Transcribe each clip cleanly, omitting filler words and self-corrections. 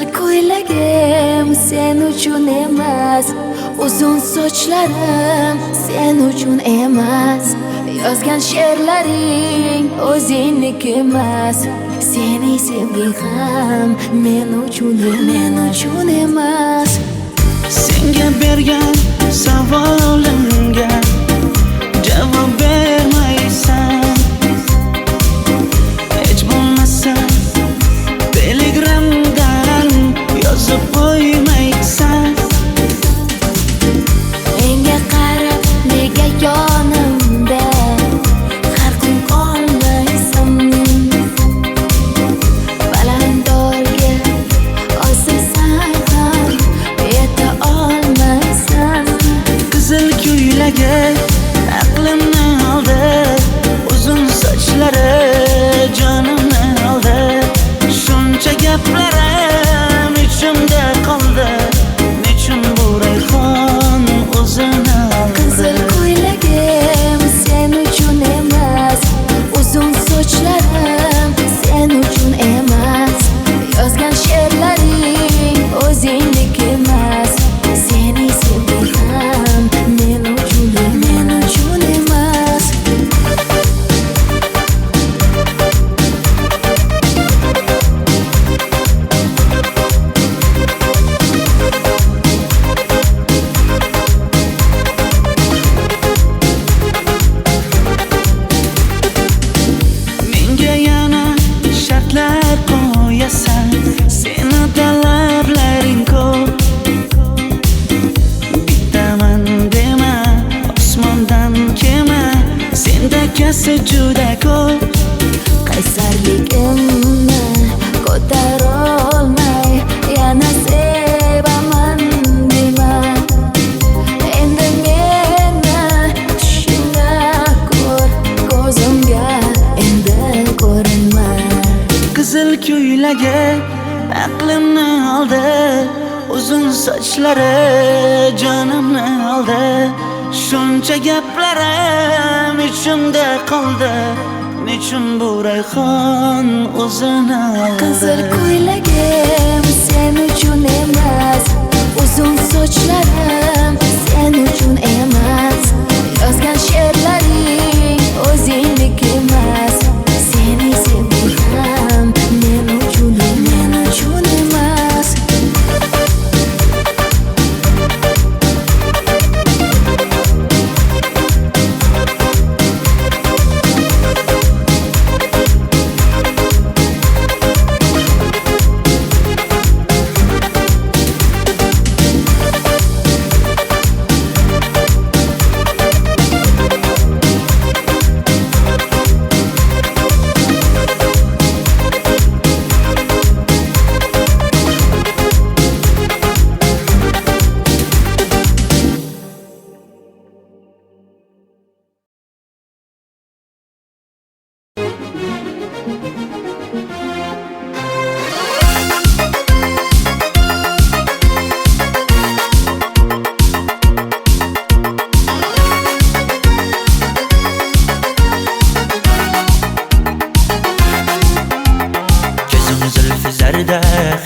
Qizil ko'ylagim sen uchun emas, uzun sochlarim sen uchun emas, yozgan she'rlaring o'zingniki emas, seni sevging ham men uchun emas. Senga bergan savolimga javob bermaysan, hech bo'lmasa telegramdan yozib qo'ymaysan. Menga qarab nega yonimda har kun qolmaysan, balandorga osilsang ham yeta olmaysan. Qizil ko'ylagi aqlimni oldi, uzun sochlari jonimni oldi, shuncha gaplarim ichimda qoldi, nechun bu rayhon o'zini oldi. Qizil ko'ylagim sen uchun emas, uzun sochlarim sen uchun emas, yozgan she'rlaring o'zingniki emas, seni sevging ham men uchun emas. Menga yana shartlar qo'yasan, seni talablaring ko'p. Bittaman dema, osmondan kema, senda kasi juda ko'p. Qaysarligimni ko'tarolmay yana sevaman dema, endi meni tushingda ko'r, ko'zimga endi ko'rinma. Qizil ko'ylagi aqlimni oldi, uzun sochlari jonimni oldi, shuncha gaplarim ichimda qoldi, nechun bu rayhon o'zini oldi. Qizil ko'ylagim sen uchun emas, uzun sochlarim sen uchun emas, yozgan she'rlaring o'zingniki emas, seni sevging ham men uchun emas.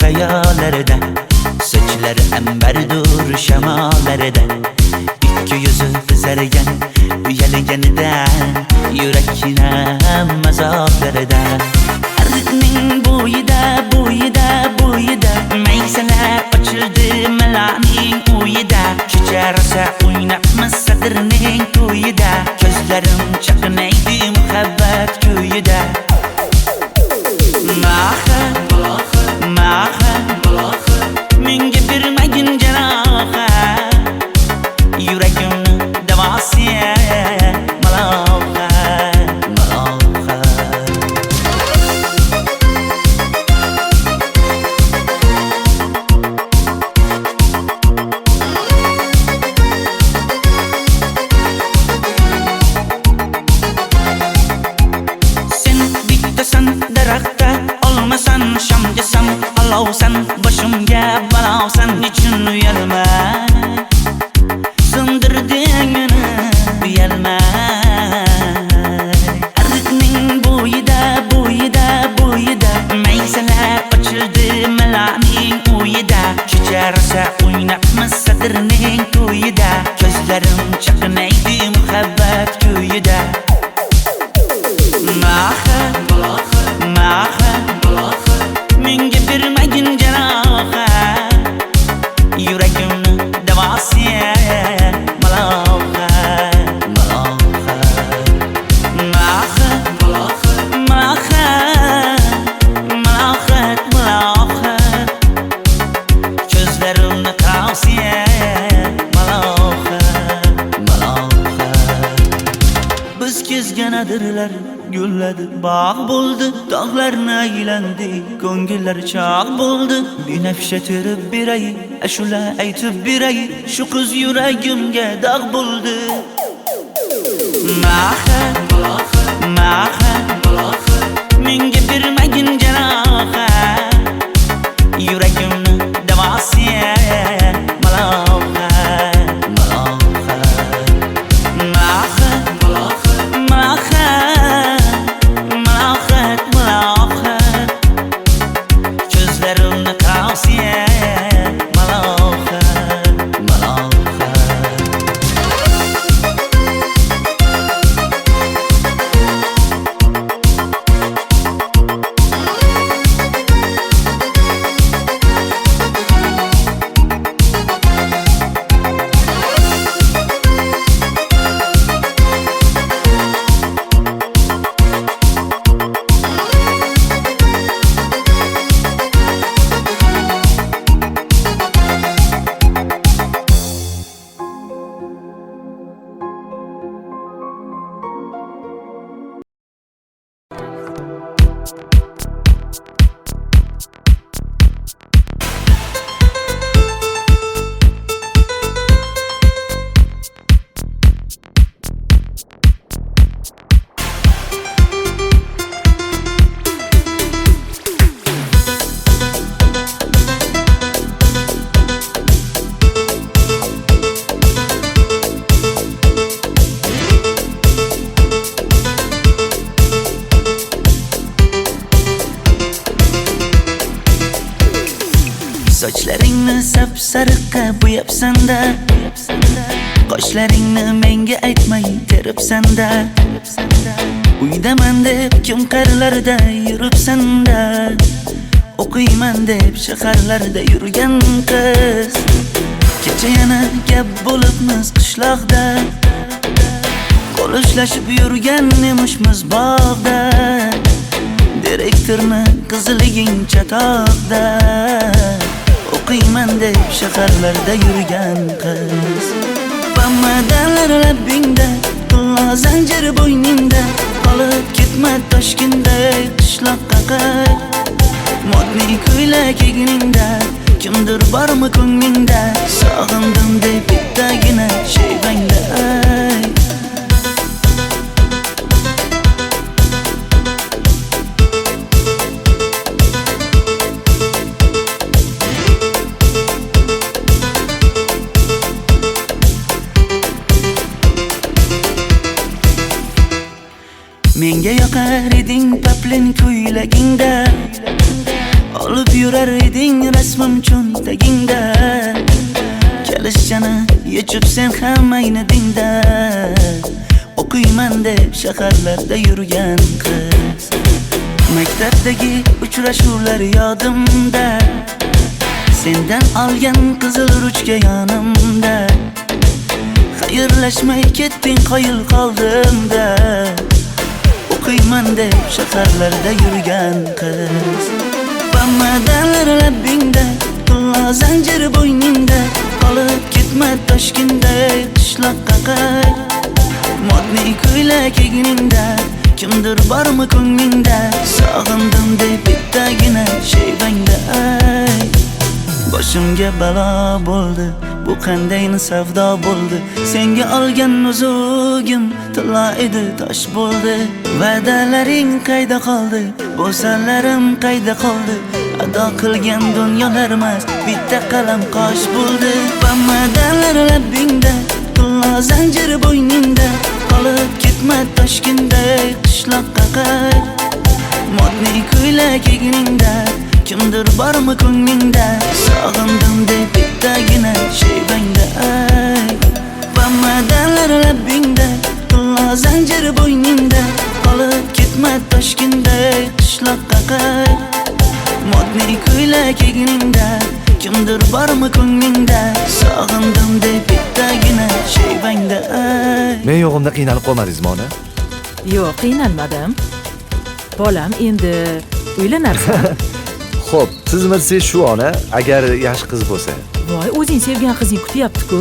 Hayallarda sochlari ambardur shamollarida, ikki yuzi qizargan uyalganidan yurakning mazoblarida, arqning bo'yida maysalar ochildi malaning uyida, kecha rosa o'ynabmiz sadrning to'yida, ko'zlarim chaqnaydi muhabbat ko'yida. Menga bermagin jarohat, yuragimni davosi maloha. Sen bittasan daraxtda, olmasan shamgasan, olovsan boshimga balosan, nechun uyalma, sindirding meni uyalma. Arqning bo'yida maysalar ochildi malaning adirlar gulladi, bog' bo'ldi, tog'larni aylandi, ko'ngillar chog' bo'ldi. Binafsha terib beray, ashula aytib beray, shu qiz yuragimga dog' bo'ldi. Maha, maha, menga bermagin jaroha, yuragimni davosiya maloha, maloha. Maha, maha, malohat, malohat, ko'zlarimni qarosiya malohat, malohat. Sochlaringni sap-sariqqa bo'yabsan-da, qoshlaringni menga aytmay teribsan-da, uydaman deb kim qarilarda yuribsan-da, o'qiyman deb shaharlarda yurgan qiz. Kecha yana gap bo'libmiz qishloqda, qo'l ushlashib yurgan emishmiz bog'da, direktorni qiziliging chatoqda, o'qiyman deb shaharlarda yurgan qiz. Bamadanlar labbingda, qulla zanjir bo'yningda, qolib ketma Toshkentda qishloqqa qayt. Modniy ko'ylak egningda, kimdir bormi ko'nglingda, sog'indim deb bittagina shevangda ayt. Menga yoqar eding paplin ko'ylagingda, olib yurar eding rasmim cho'ntagingda, kalishchani yechib sen ham aynadingda, o'qiyman deb shaharlarda yurgan qiz. Maktabdagi uchrashuvlar yodimda, sendan olgan qizil ruchka yonimda, xayrlashmay ketding qoyil qoldimda, o'qiyman deb shaharlarda yurgan qiz. Bamadanlar labbingda, qulla zanjir bo'yningda, qolib ketma Toshkentda qishloqqa qayt. Modniy ko'ylak egningda, kimdir bormi ko'nglingda, sog'indim deb bittagina shevangda ayt. Boshimga balo bo'ldi, bu qanday savdo bo'ldi, senga olgan nuzugim tilla edi tosh bo'ldi. Va'dalaring qayda qoldi, bo'salarim qayda qoldi, ado qilgan dunyolar emas, bitta qalam qosh bo'ldi. Bamadanlar labbingda, qulla zanjir bo'yningda, qolib ketma Toshkentda qishloqqa qayt. Modniy ko'ylak egningda, kimdir bormi ko'nglingda, sog'indim deb bittagina shevangda ayt. Bamadanlar labbingda, qulla zanjir bo'yningda, qolib ketma Toshkentda qishloqqa qayt. Modniy ko'ylak egningda, kimdir bormi ko'nglingda, sog'indim deb bittagina shevangda ayt. Men yo'g'imda qiynalib qolmadingizmi ona? Yo'q, qiynalmadim. Bolam, endi uylanarsan. Xo'p, siz bilsangiz shu ona, agar yaxshi qiz bo'lsa. Voy, o'zing sevgan qizing kutyapti-ku.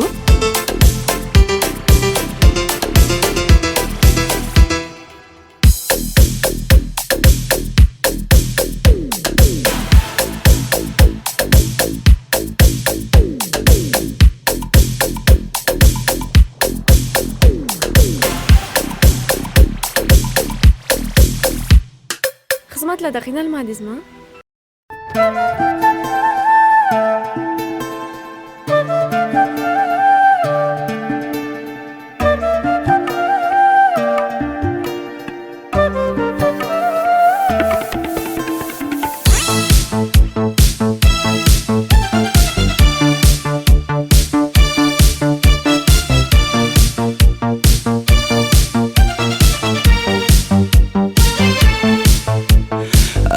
darslarda qiynalmadingizmi?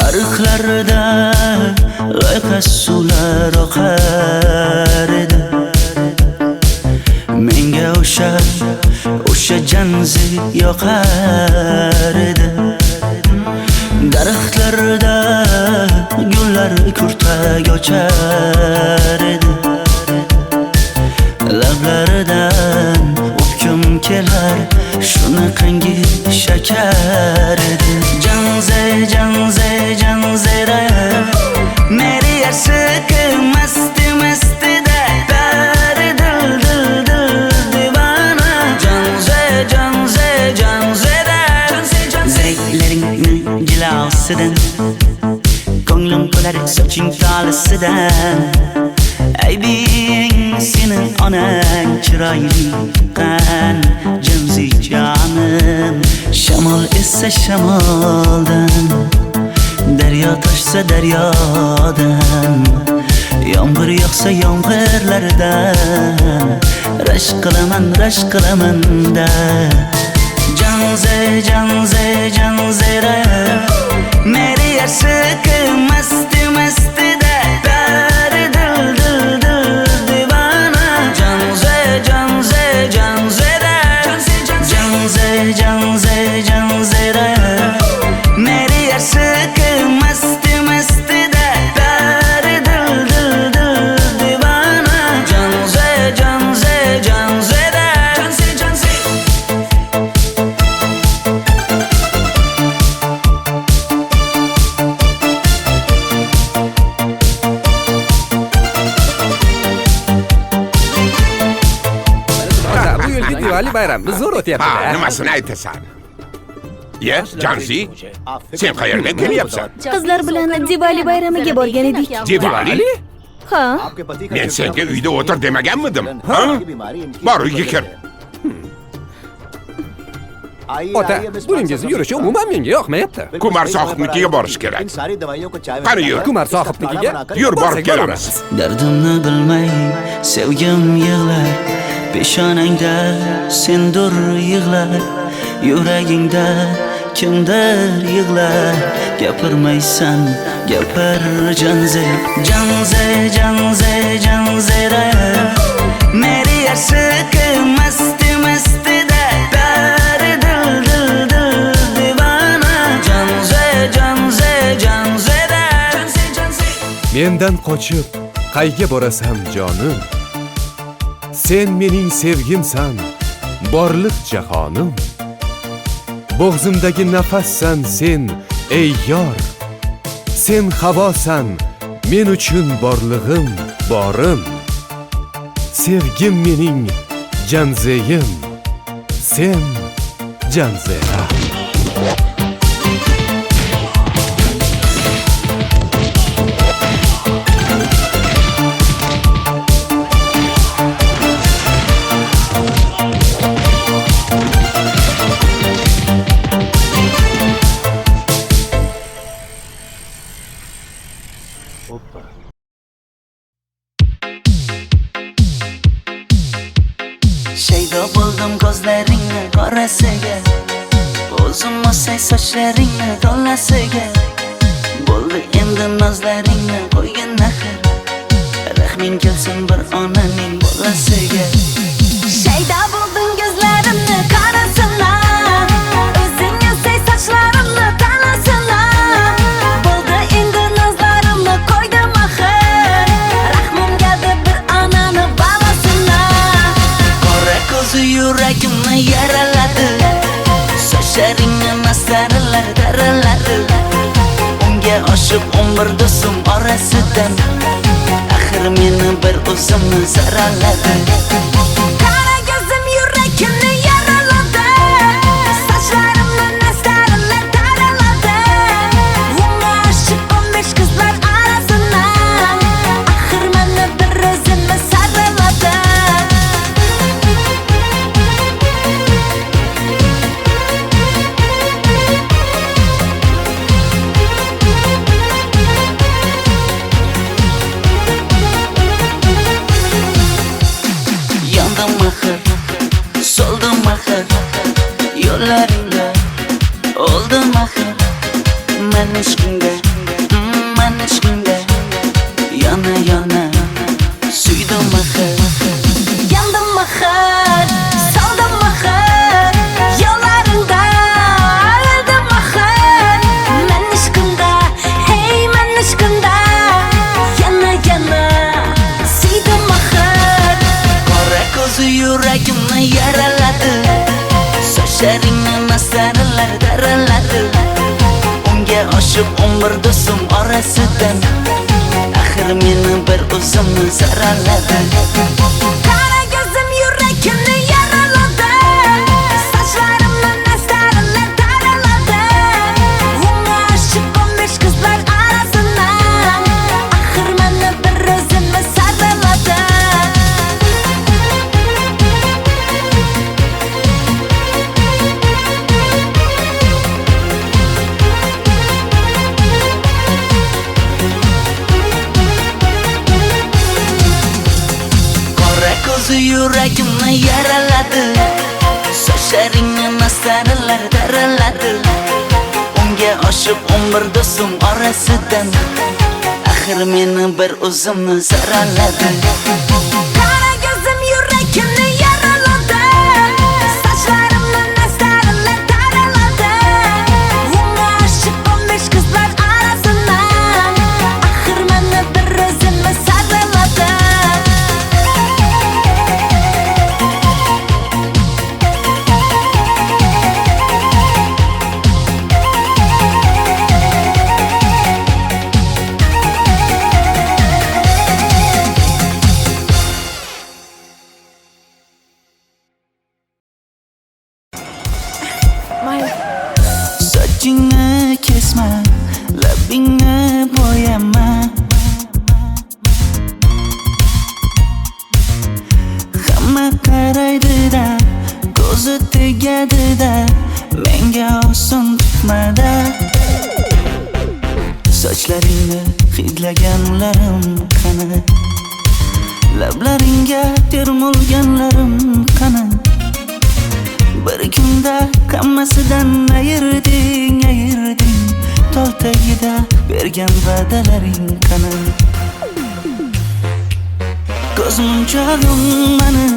Ariqlarda loyqa suvlar oqar edi. Menga o'sha janzi yoqar edi. Daraxtlarda gullar kurtak ochar edi. Lablaridan o'pkim kelar, shunaqangi shakar edi. Janzera meri yarsiqi masti dari dil divana. Janzera zeylaringni jilosidan, ko'nglim to'lar soching tolisidan. Aybing sening onang chiroyli qan janzi jonim. Shamol essa shamoldan, daryo toshsa daryodan, yomg'ir yog'sa yomg'irlardan rashk qilaman da. Janzera meri yarsiqi masti dari dil divana. Janzera meri yarsiqi masti dari dil divana. Janzera Bu yilgi Diwali bayrami zo'r o'tyapti-da. Nimasini aytasan? Ye, Janzi, sen qayerdan kelyapsan? Qizlar bilan Diwali bayramiga borgan edik. Diwali? Ha? Men senga uyda o'tir demaganmidim? Ha? Bor uyga kir. Ota, buningizni yurishi umuman menga yoqmayapti. Kumar sohibnikiga borish kerak. Qani yur. Kumar sohibnikiga Yur, borib kelamiz. Dardimni bilmay sevgim yig'lar, peshonangda sendur yig'lar, yuragingda kimdir yig'lar. Gapirmaysan, gapir janzera meri yarsiqi masti dari dil divana. Janzera Mendan qochib qayga borasan jonim? Sen mening sevgimsan, borliq jahonim. Bo'g'zimdagi nafassan sen, ey yor. Sen havosan, men uchun borlig'im, borim. Sevgim mening janzeyim, sen janzera. Shaydo bo'ldim ko'zlaringni qorasiga, o'zim o'say sochlaringni to'lasiga. Bo'ldi endi nozlaringni qo'ygin axir, rahming kelsin bir onaning bolasiga. Shaydo bo'ldim ko'zlarimni qarasınlar, o'zing o'say sochlarimni tanasınlar. Bo'ldi endi nozlarimni qo'ydim axir, rahmim keldi bir onani bolasınlar. Qora ko'zi yuragimni yaraladi, sochlaringni mastarlar daraladi. Unga oshiq 11 do'stim orasidan, axir meni bir o'zimni zaraladi. Qara ko'zim yuragimni yaraladi, sochlarimni mastarlar daraladi. Unga oshib 11 do'stim orasidan axir meni bir o'zimni saraladi. Qara ko'zim yurakimni yaraladi. Sochlarimni nastarilar taraladi. Unga oshib 15 qizlar arasidan axir meni bir o'zimni saraladi. Qora ko'zi yuragimni yaraladi. Sochlaringni nastarilar taraladi. Unga oshib 11 do'stim orasidan axir meni bir o'zimni saraladi. Qara ko'zim yurakimni yaraladi. Sochlarimni nastarilar taraladi. Unga oshib 15 qizlar arasidan axir meni bir o'zimni saraladi. Sochingni kesma, labingni bo'yama. Hamma qaraydi-da, ko'zi tegadi-da, menga oson tutmada. Sochlaringni hidlaganlarim qani? Lablaringga termulganlarim qani? Bir kunda hammasidan ayırding. Tol tagida bergan va'dalaring qani? Ko'zmunchog'im mani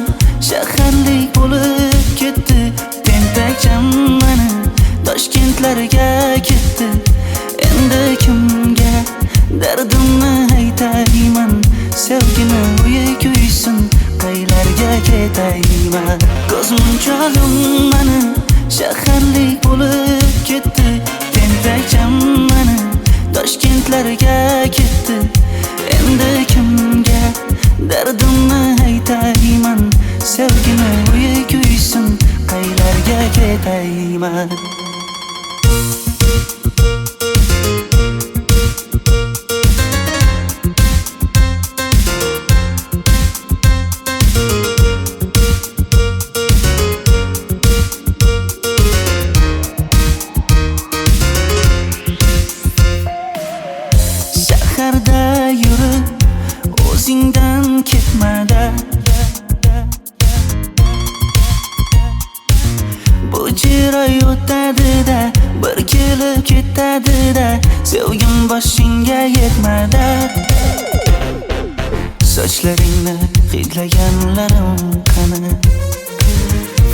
shaharlik bo'lib ketdi. Tentakcham mani Toshkentlarga ketdi. Endi kimga dardimni aytayman? Sevgini uyi kuysin, qaylarga ketayman? Ko'zmunchog'im mani shaharlik bo'lib ketdi. Tentakcham mani Toshkentlarga ketdi. Endi kimga dardimni aytayman? Sevgini uyi kuysin, qaylarga ketayman? Shaharda yurib o'zingdan ketmada. Bu jiroy o'tadi-da, bir kelib ketadi-da, sevgim boshingga yetmada. Sochlaringni hidlaganlarim qani?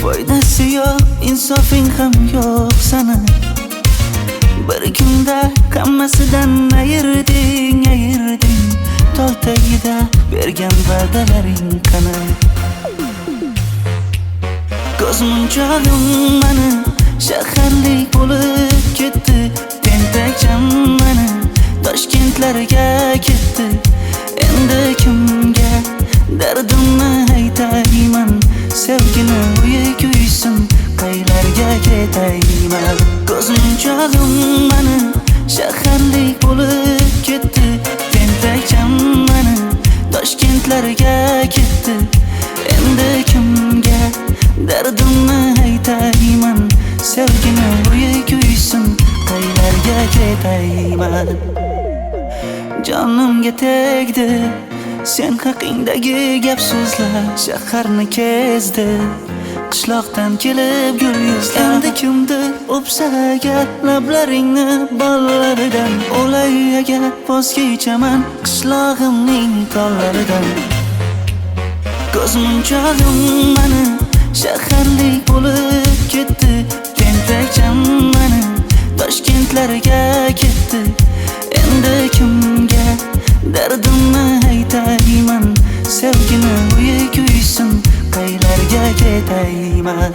Foydasi yo'q, insofing ham yo'q sana. Bir kunda hammasidan ayırding. Tol tagida bergan va'dalaring qani? Ko'zmunchog'im mani shaharlik bo'lib ketdi. Tentakcham mani Toshkentlarga ketdi. Endi kimga dardimni aytayman? Sevgini uyi kuysin, qaylarga ketayman? Ko'zmunchog'im mani shaharlik bo'lib ketdi. Tentakcham mani Toshkentlarga ketdi. Endi kimga dardimni aytayman? Sevgini uyi kuysin, qaylarga ketayman? Jonimga tegdi sen haqingdagi gap so'zlar. Shaharni kezdi, qishloqdan kelib gul yuzlar. Endi kimdir o'psa agar lablaringni bollaridan, o'lay agar voz kechaman qishlog'imning tollaridan. Ko'zmunchog'im mani shaharlik bo'lib ketdi. Tentakcham mani Toshkentlarga ketdi. Endi kimga dardimni aytayman? Sevgini uyi kuysin, qaylarga ketayman?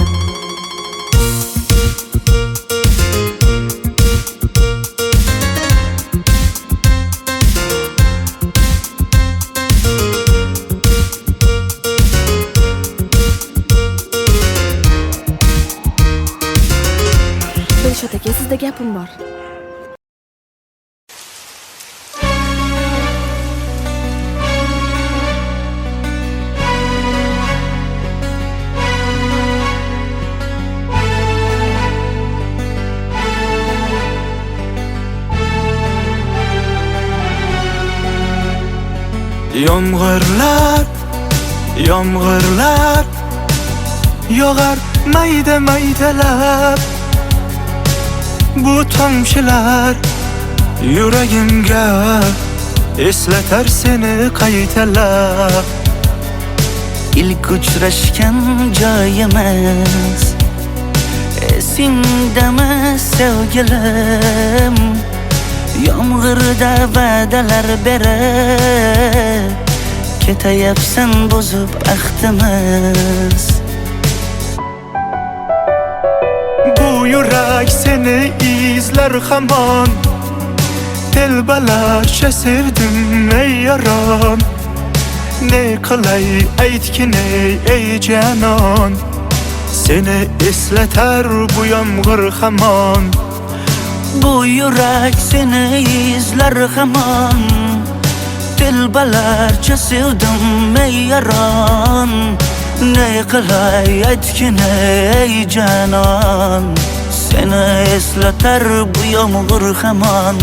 gapim bor. Yomg'irlar, yomg'irlar yog'ar mayda maydalab. Bu tomchilar yuragimga eslatar seni qaytalab. İlk uchrashgan joyimiz esingdami sevgilim? Yomg'irda va'dalar berib ketayapsan buzib ahdimiz. Bu yurak seni izlar hamon, telbalarcha sevdim ey yaron. Ne qilay aytgin ey janon, seni eslatar bu yomg'ir hamon. Bu yurak seni izlar hamon, telbalarcha sevdim ey yaron. Ne qilay aytgin ey janon, seni eslatar bu yomg'ir hamon.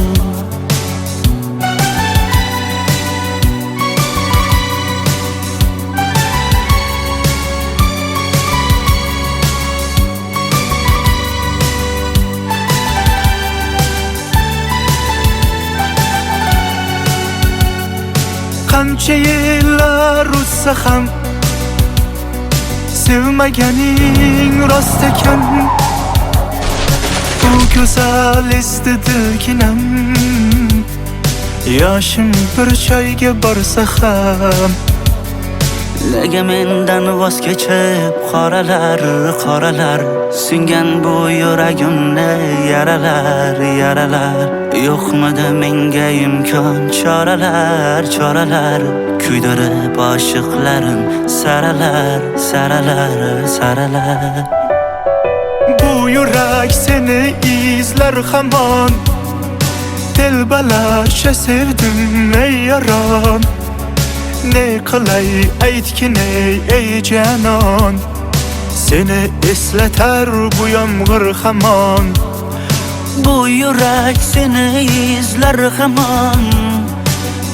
Qancha yillar o'tsa ham sevmaganing rost ekan. Bu go'zal esdi dilginam, yoshim bir joyga borsa ham. Nega mendan voz kechib qoralar, qoralar singan bu yuragimni yaralar, yaralar. Yo'qmidi menga imkon choralar, choralar kuydirib oshiqlarim saralar, saralar, saralar. Bu yurak seni izlar hamon, telbalarcha sevdim ey yaron. Ne qilay aytgin ey janon, seni eslatar bu yomg'ir hamon. Bu yurak seni izlar hamon,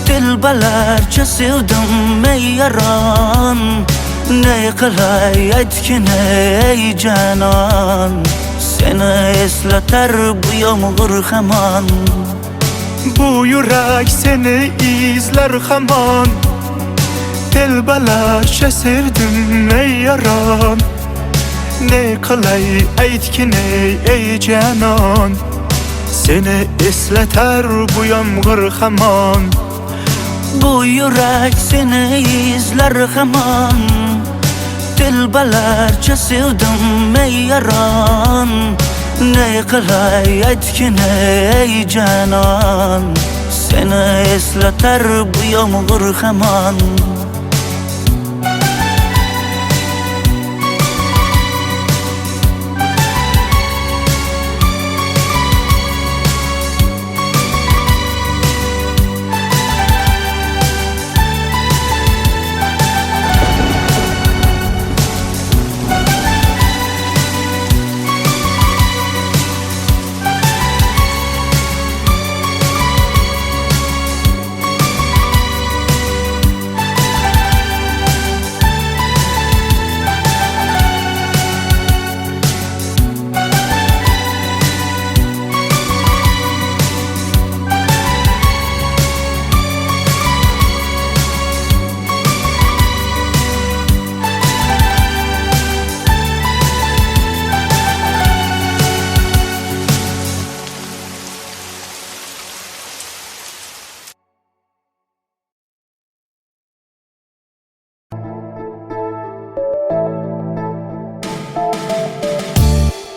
telbalarcha sevdim ey yaron. Ne qilay aytgin ey janon, seni eslatar bu yomg'ir hamon. Bu yurak seni izlar hamon, telbalarcha sevdim ey yaron. Ne qilay aytgin ey janon, seni eslatar bu yomg'ir hamon. Bu yurak seni izlar hamon, telbalarcha sevdim ey yaron. Ne qilay aytgin ey janon, seni eslatar bu yomg'ir hamon.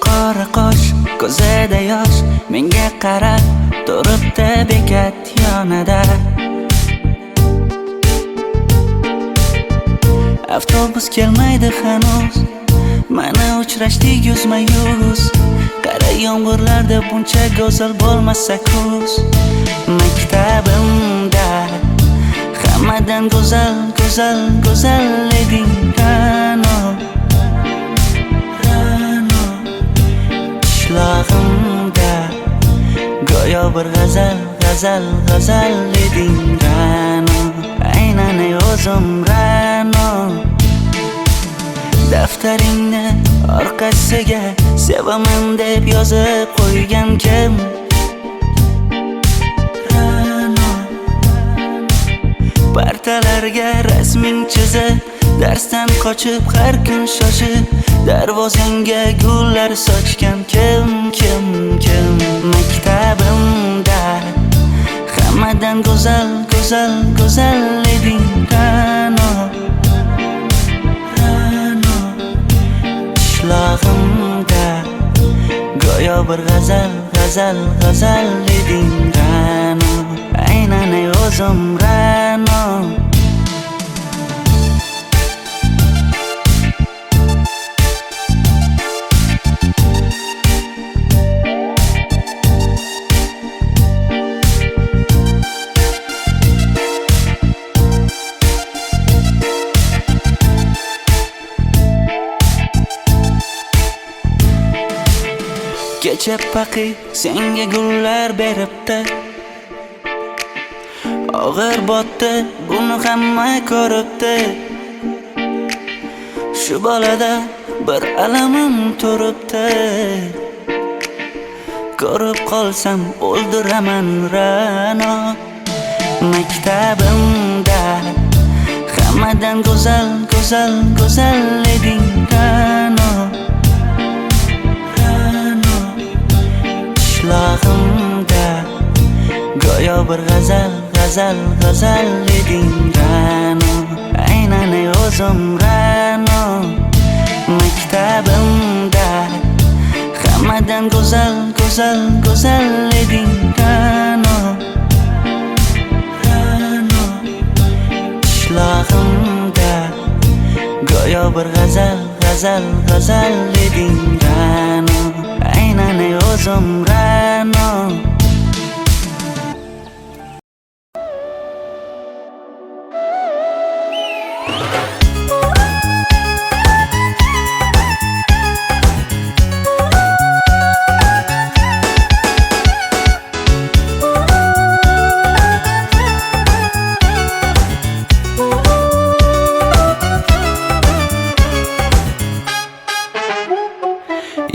Qora qosh, ko'zida yosh, menga qarab turibdi bekat yonida. Avtobus kelmaydi hanuz, Mana uchrashdik yuzma-yuz. Qara yomg'irlarda buncha go'zal bo'lmasa kuz. Maktabimda hammadan go'zal, go'zal, go'zal eding Ra'no. Ra'no. Qishlog'imda go'yo bir g'azal, g'azal, g'azal eding Ra'no. Aynan o'zim Ra'no. Daftaringni orqasiga sevaman deb yozib qo'ygan kim? Ra'no. Partalarga rasming chizib, darsdan qochib har kun shoshib, darvozangga gullar sochgan kim? Maktabimda hammadan go'zal, go'zal, go'zal eding Ra'no. Qishlog'imda go'yo bir g'azal, g'azal, g'azal eding Ra'no. Aynan o'zim Ra'no. Kecha paqi senga gullar beribdi. Og'ir botdi, buni hamma ko'ribdi. Shu bolada bir alamim turibdi. Ko'rib qolsam o'ldiraman Ra'no. Maktabimda hammadan go'zal, go'zal, go'zal eding Ra'no. Qishlog'imda go'yo bir g'azal, g'azal, g'azal eding Ra'no. Aynan o'zim Ra'no. Maktabimda hammadan go'zal, go'zal, go'zal eding Ra'no. Ra'no. Qishlog'imda go'yo bir g'azal, g'azal, g'azal eding Ra'no. Aynan o'zim Ra'no.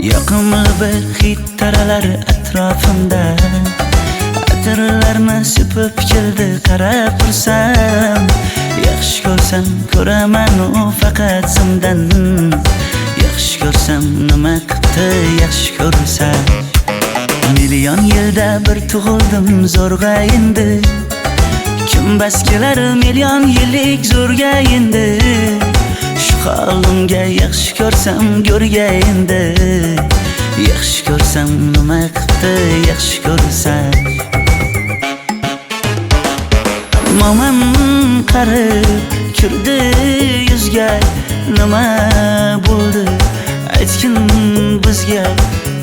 Yoqimli bir hid taralari atrofimda. Atirlarni sepib keldi qarab tursam. Yaxshi ko'rsam ko'raman u faqat simdan. Yaxshi ko'rsam nima qildi yaxshi ko'rsam. Million yilda bir tug'ildim zo'rg'a endi. Kim bas kelar million yillik zo'rga endi. Shu holimga yaxshi ko'rsam go'rga endi. Yaxshi ko'rsam nima qildi yaxshi ko'rsam. Momam qarib kirdi yuzga. Nima bo'ldi aytgin bizga.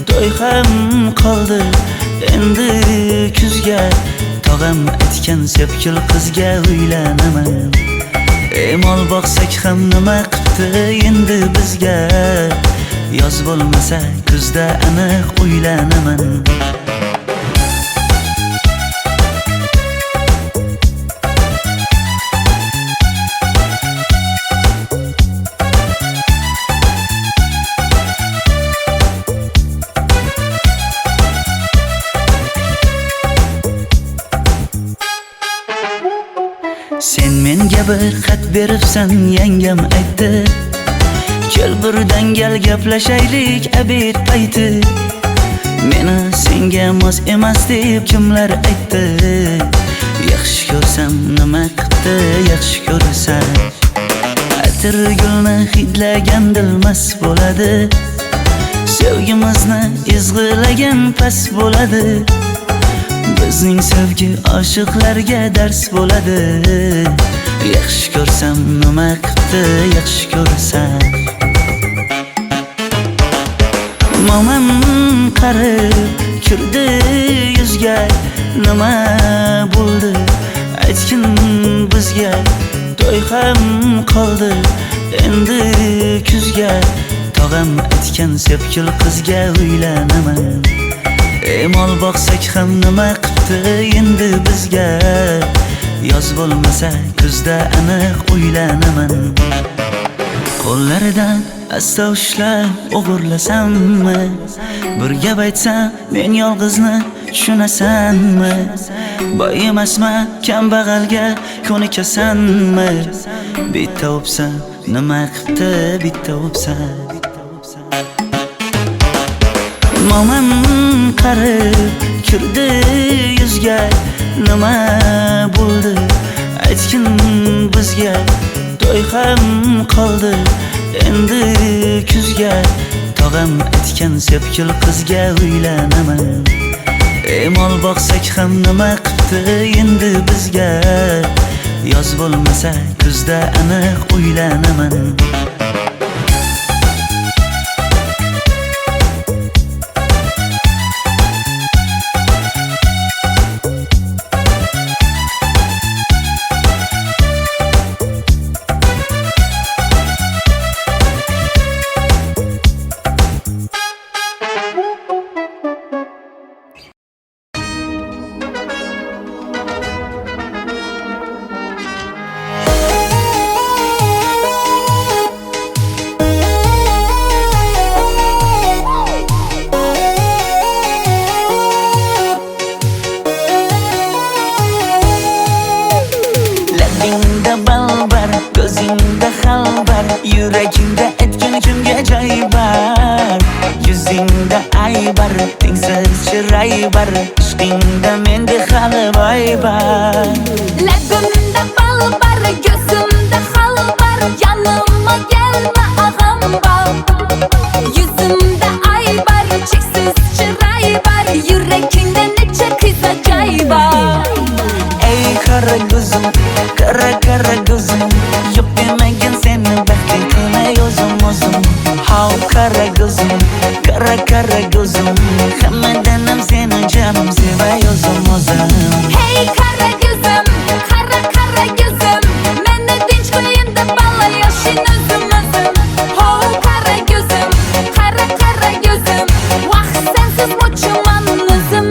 To'y ham qoldi endi kuzga. Tog'am aytgan sepkil qizga uylanaman. Mol boqsak ham nima qildi endi bizga. Yoz bo'lmasa kuzda aniq uylanaman. Sen menga bir xat beribsan, yangam aytdi. Kel birdan gal gaplashaylik abid payti. Meni senga mos emas deb kimlar aytdi. Yaxshi ko'rsam nima qildi yaxshi ko'rsam. Atir gulni hidlagan dilmas bo'ladi. Sevgimizni izg'ilagan pas bo'ladi. Bizning sevgi oshiqlarga dars bo'ladi. Yaxshi ko'rsam nima qildi yaxshi ko'rsam. Momam qarib kirdi yuzga, nima bo'ldi aytgin bizga. To'y ham qoldi endi kuzga, tog'am aytgan sepkil qizga uylanaman. Mol boqsak ham nima qipti endi bizga, yoz bo'lmasa kuzda aniq uylanaman. Qo'llaridan asta ushlab o'g'irlasammi, bir gap aytsam men yolg'izni tushunasanmi? Boy emasman kambag'alga ko'nikasanmi? Bitta o'psam nima qipti bitta o'psam. Momam qarib kirdi yuzga, nima bo'ldi aytgin bizga. To'y ham qoldi endi kuzga, tog'am aytgan sepkil qizga uylanaman. Mol boqsak ham nima qipti endi bizga, yoz bo'lmasa kuzda aniq uylanaman. Ko'zingda xalbar, yuragingda aytgan kimga joy bar. Yuzingda aybar, tengsiz chiray bar, ishqingda menda hali boy bar. Labimda bal bar, ko'zimda xalbar, yanıma gelme ağam bar. Yuzimda aybar, cheksiz chiray bar, yuragingda necha qiza joy bar. Ey qara ko'zim, qara ko'zim, yo'q demagin seni baxtli qilmay o'zim. Hav qara ko'zim, qara ko'zim, hammadan ham seni jonim sevay o'zim. Hey qara ko'zim, qara ko'zim, meni tinch qo'yin deb balla yashin o'zim. Hav qara ko'zim, qara ko'zim, vaqt sensiz mo'chiman o'zim.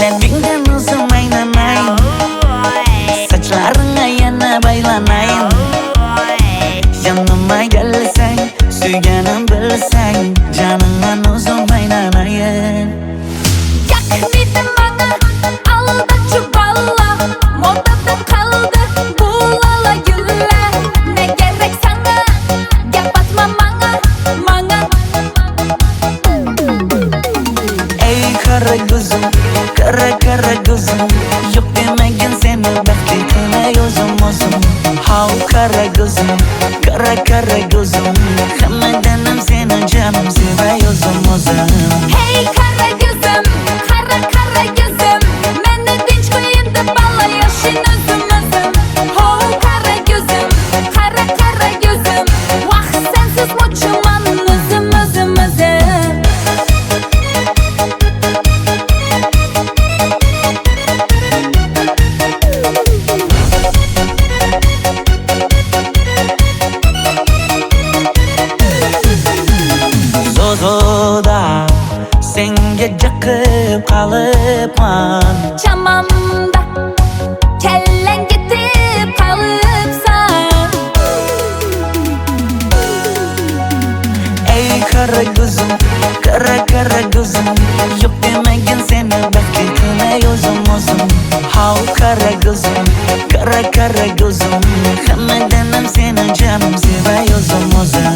Labingdan o'zim aylanay, sochlaringga yana baylanay. Yanıma gelsang, suyganim bilsang, jonimdan o'zim aylanay. Yaknidi bana alda çuballa, modada kaldı bu lala güller. Ne gerek sana, gap atma bana. Ey qara ko'zim, qara ko'zim, yo'q demagin seni baxtli qilmay o'zim. Hav qara ko'zim, qara ko'zim, hammadan ham seni jonim sevay o'zim. Hey qara ko'zim, qara ko'zim, meni tinch qo'yin deb balla yashin o'zim. Ho qara ko'zim, qara ko'zim, vaqt sensiz mo'chiman o'zim. Zozoda senga jiqib qolibman. Chamamda kellang ketib qolibsan. Ey qara ko'zim, qara ko'zim, yo'q demagin seni baxtli qilmay o'zim. Hav qara ko'zim, qara ko'zim, hammadan ham seni jonim sevay o'zim.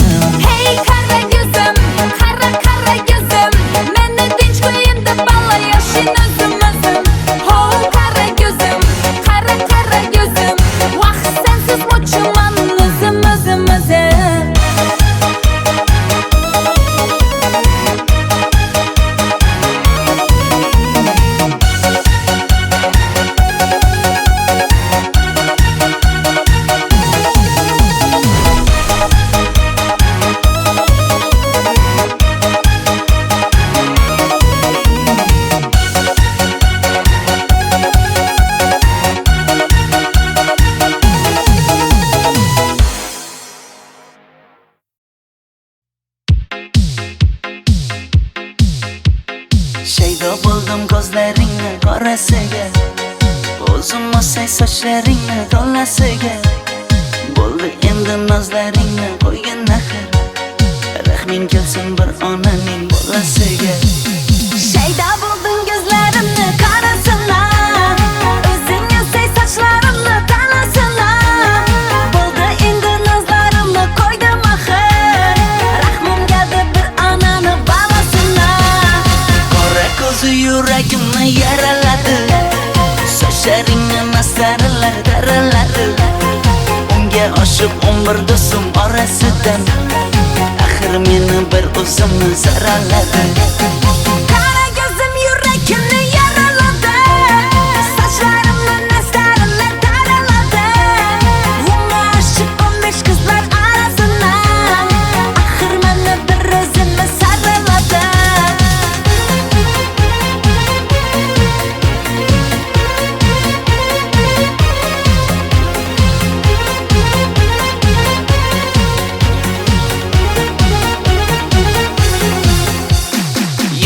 Hey qara ko'zim, qara ko'zim, meni tinch qo'yin deb balla yashin o'zim. Ho qara ko'zim, qara ko'zim, vaqt sensiz mo'chiman o'zim. bo'ldim ko'zlaringni qorasiga, o'zim o'say sochlaringni to'lasiga. Bo'ldi endi nozlaringni qo'ygin axir, rahming kelsin bir onaning bolasiga. Shayda bo'lding ko'zlarimni qarasana, o'zing o'say sochlarimni tanasana. Bo'ldi endi nozlarimni qo'ydim axir, rahmim keldi bir onani bolasina. Qora ko'zi yuragimni yaraladi, sochlaringni masaralar daraladi. Unga oshiq 11 do'stim orasidan, axir meni bir o'zimni zaraladi. Qara ko'zim yuragimni yaraladi, sochlarimni nastarlar taraladi. Unga oshiq 15 qizlar arasidan, axir meni bir o'zimni saraladi.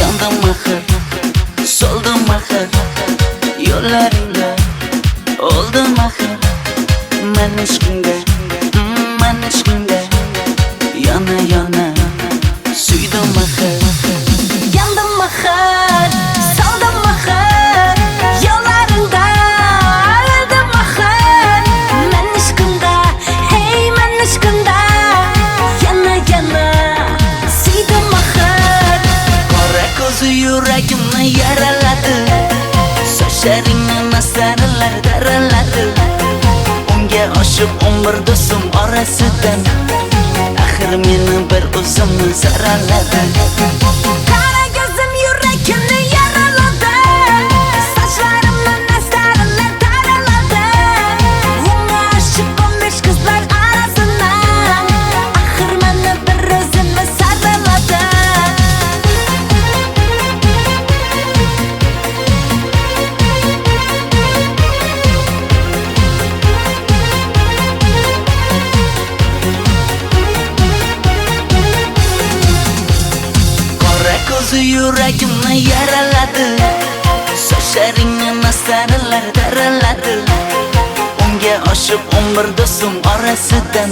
Yandım axir, soldim axir, yo'llaringda oldim axir. Men ishqingda, yana suydim axir. Yandım axir, soldim axir, yo'llaringda oldim axir. Men ishqingda, hey men ishqingda, yana suydim axir. Qora ko'zi yuragimni yaraladi, sochlaringni masaralar daraladi. Unga oshiq 11 do'stim orasidan, axir meni bir o'zimni zaraladi. Qara ko'zim yuragimni yaraladi, sochlarimni nastarlar taraladi. Unga oshiq 15 qizlar arasidan, axir meni bir o'zimni saraladi. Qora ko'zi yuragimni yaraladi, sochlaringni masaralar daraladi. Unga oshiq 11 do'stim orasidan,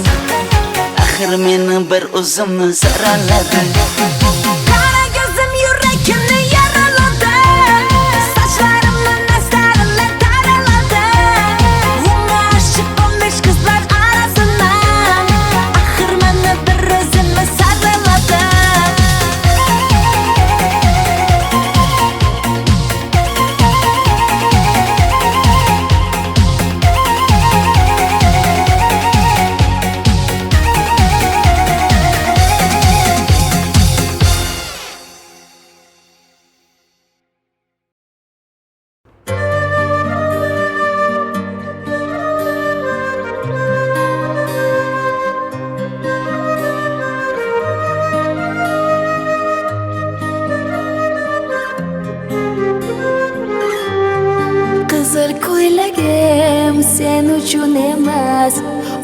axir meni bir o'zimni zaraladi. Qara ko'zim yuragimni yaraladi, sochlarimni nastarlar taraladi. Unga oshiq 15 qizlar arasidan, axir meni bir o'zimni saraladi. Qizil ko'ylagim sen uchun emas,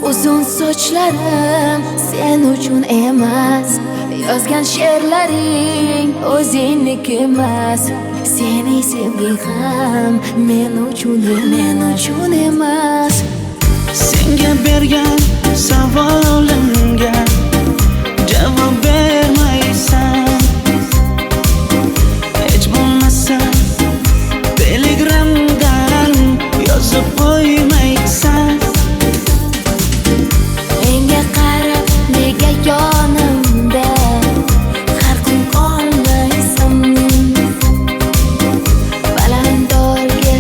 uzun sochlarim sen uchun emas. Yozgan she'rlaring o'zingniki emas, seni sevging ham men uchun emas. Senga bergan savolimga javob bermaysan. Hech bo'lmasa Telegramdan yozib qo'ymaysan. Menga qarab nega yonimda har kun qolmaysan. Balandorga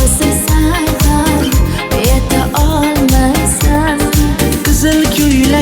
osilsang ham yeta olmaysan. Qizil ko'ylak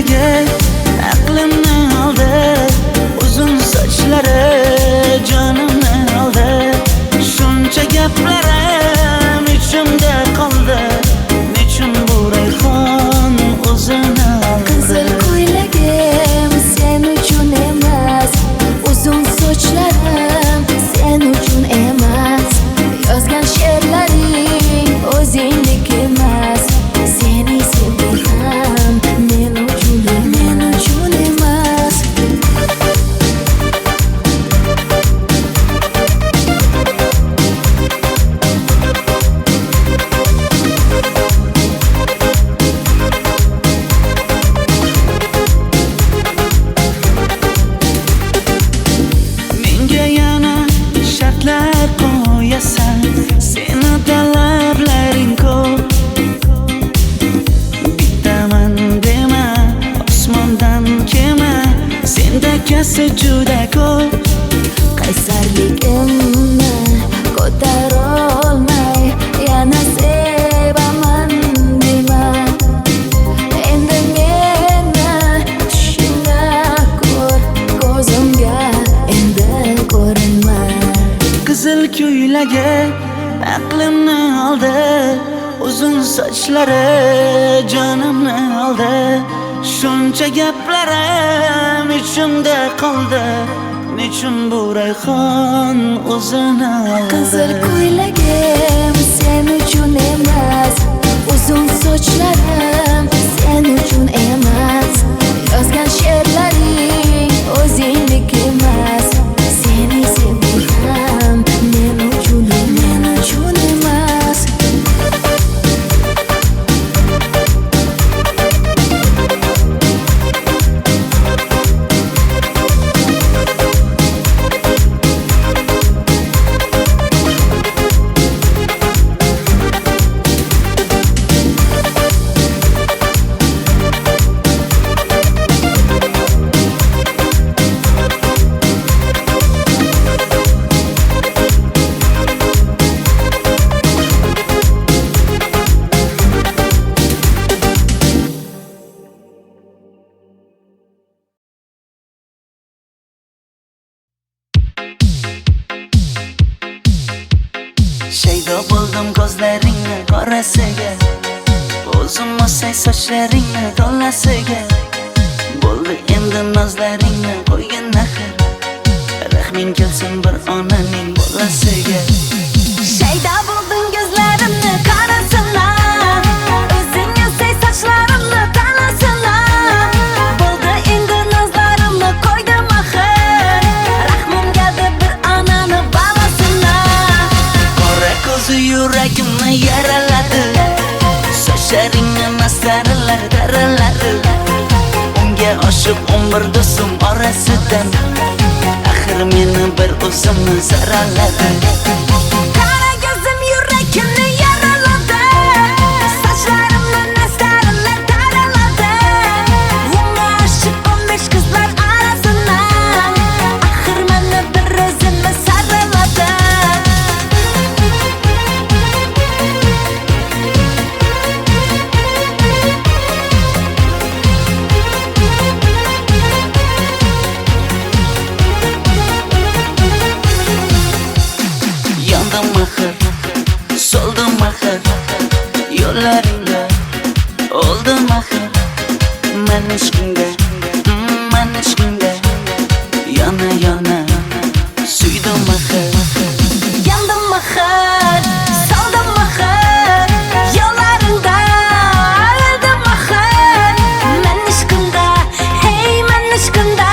Yarası juda ko'p. qaysarligimni ko'tarolmay yana sevaman dema. Endi meni tushingda ko'r, ko'zimga endi ko'rinma. Qizil ko'ylagi aqlimni oldi, uzun sochlari jonimni oldi. Shuncha gaplarim ichimda qoldi, nechun bu rayhon o'zini oldi. Qizil ko'ylagim sen uchun emas, uzun sochlarim sen uchun emas. Yozgan she'rlaring o'zingdek emas. Seni sevdim men uchun emas. Shaydo bo'ldim ko'zlaringni qorasiga, o'zim o'say sochlaringni to'lasiga. Bo'ldi endi nozlaringni qo'ygan axir, rahming kelsin bir onaning bolasiga. Shayda bo'ldim ko'zlarimni qarasana, o'zing o'say sochlarimni tanasana. Bo'ldi endi nozlarimni qo'ydim axir, rahmimga deb bir onani bolasina. Qora ko'zi yuragimni yaraladi, sochlaringni masaralar daraladi. Unga oshiq 11 do'stim orasidan, axir meni bir o'zimni zaraladi. Qara ko'zim yuragimni yaraladi, sochlarimni nastarlar taraladi. Unga oshiq 15 qizlar arasidan, axir meni bir o'zimni saraladi. Yandım axir, soldim axir, yo'llaringda oldim axir. Men ishqingda, yana suydim axir. Yandım axir, soldim axir, yo'llaringda oldim axir. Men ishqingda, hey men ishqingda,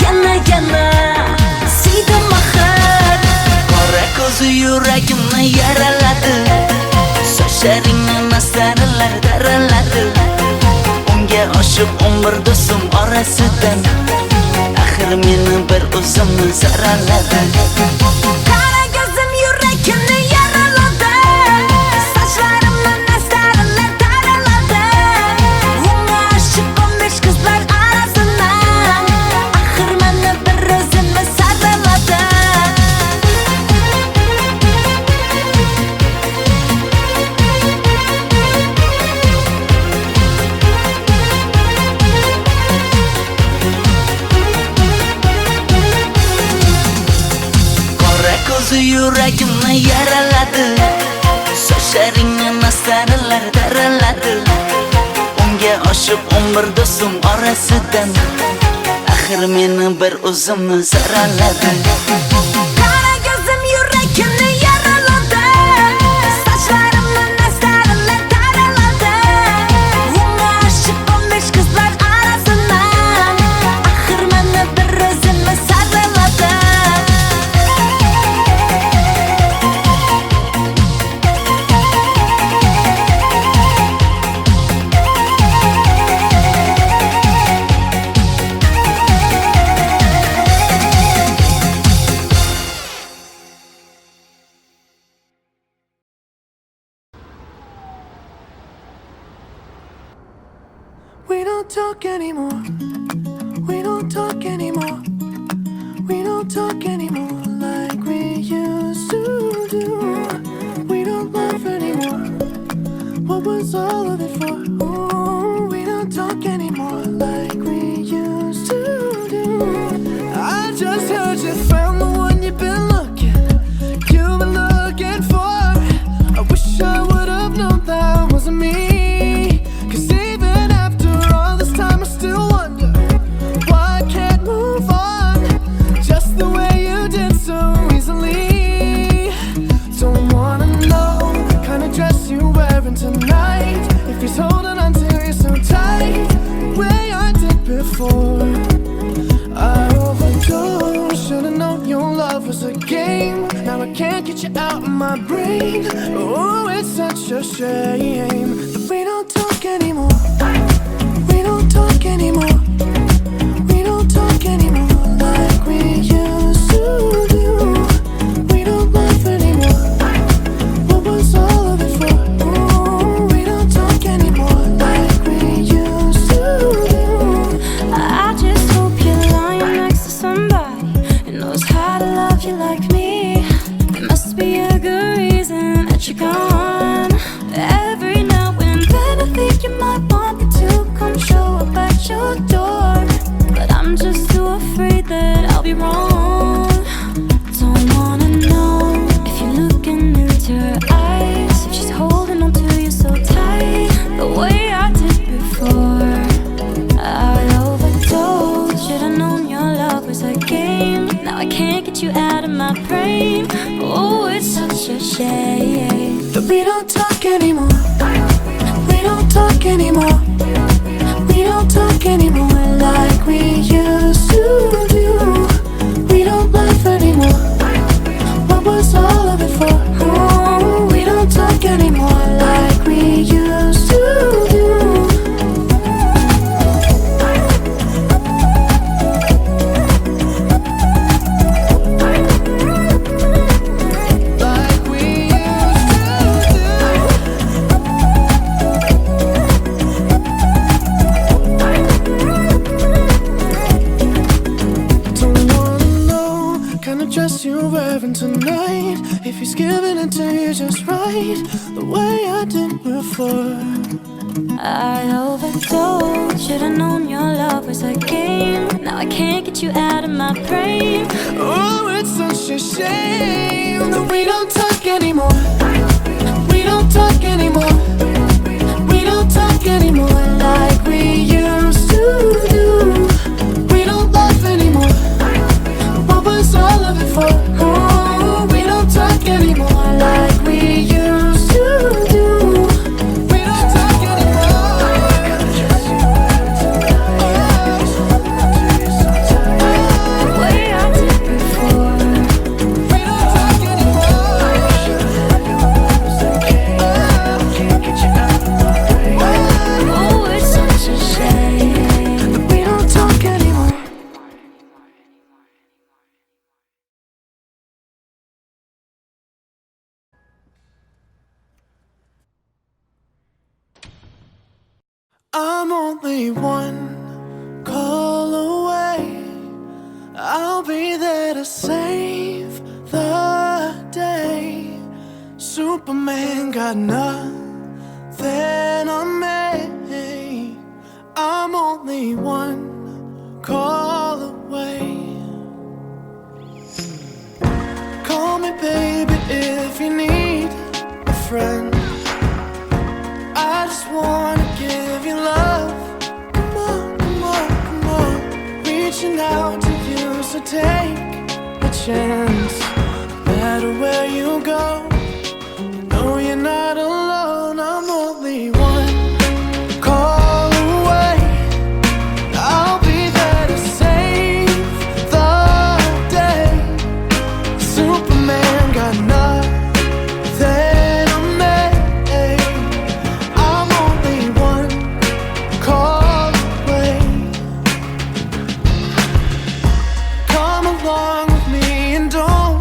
yana suydim axir. Qora ko'zi yuragimni yaraladi, sochlaringni masaralar daraladi. Unga oshiq 11 do'stim orasidan, axir meni bir o'zimni zaraladi. Qara ko'zim yuragimni yaraladi, sochlarimni nastarlar taraladi. Unga oshiq 15 qizlar arasidan, axir meni bir o'zimni saraladi. Qora ko'zi yuragimni yaraladi, sochlaringni masaralar daraladi. Unga oshiq 11 do'stim orasidan, axir meni bir o'zimni zaraladi. Qara ko'zim yuragimni yaraladi, sochlarimni nastarlar taraladi. Unga oshiq 15 qizlar arasidan, axir meni bir o'zimni saraladi. We don't talk anymore. We don't talk anymore. before. I overdosed, should've known your love was a game. Now I can't get you out of my brain. Oh, it's such a shame that we don't talk anymore. We don't talk anymore. We don't talk anymore like we used to do. We don't laugh anymore. What was all of it for? Oh, we don't talk anymore like we used to do. I just hope you're lying next to somebody who knows how to love you like me. There must be a good reason that you're gone. Every now and then I think you might want me to come show up at your door, but I'm just too afraid that I'll be wrong. Don't wanna know if you're looking into her eyes, if she's holding on to you so tight, the way I did before. I overdosed, should've known your love was a game. Now I can't get you out of my brain. Oh, it's such a shame that we don't talk anymore. We don't talk anymore. We don't talk anymore like we used to do. We don't laugh anymore. What was all of it for? Oh, we don't talk anymore like we used to do. Dress you're wearing tonight, if he's giving it to you just right, the way I did before. I overdosed, should've known your love was a game. Now I can't get you out of my brain. Oh, it's such a shame that we don't talk anymore. We don't talk anymore. We don't talk anymore like we used to do. We don't laugh anymore. What was all of it for? Oh, we don't talk anymore like we used to do. We don't talk anymore. The way I did before. We don't talk anymore. Can't get you out of my brain. Oh, it's such a shame that we don't talk anymore. I'm only one call away. I'll be there to save the day. Superman got nothing on me. I'm only one call away. Call me baby if you need a friend. I just wanna give you love. Come on, come on, come on. Reaching out to you, so take a chance. No matter where you go, you know you're not alone. I'm only one call away. I'll be there to save the day. Superman got nothing on me. I'm only one call away. Come along with me and don't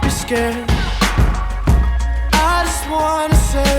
be scared. I just wanna say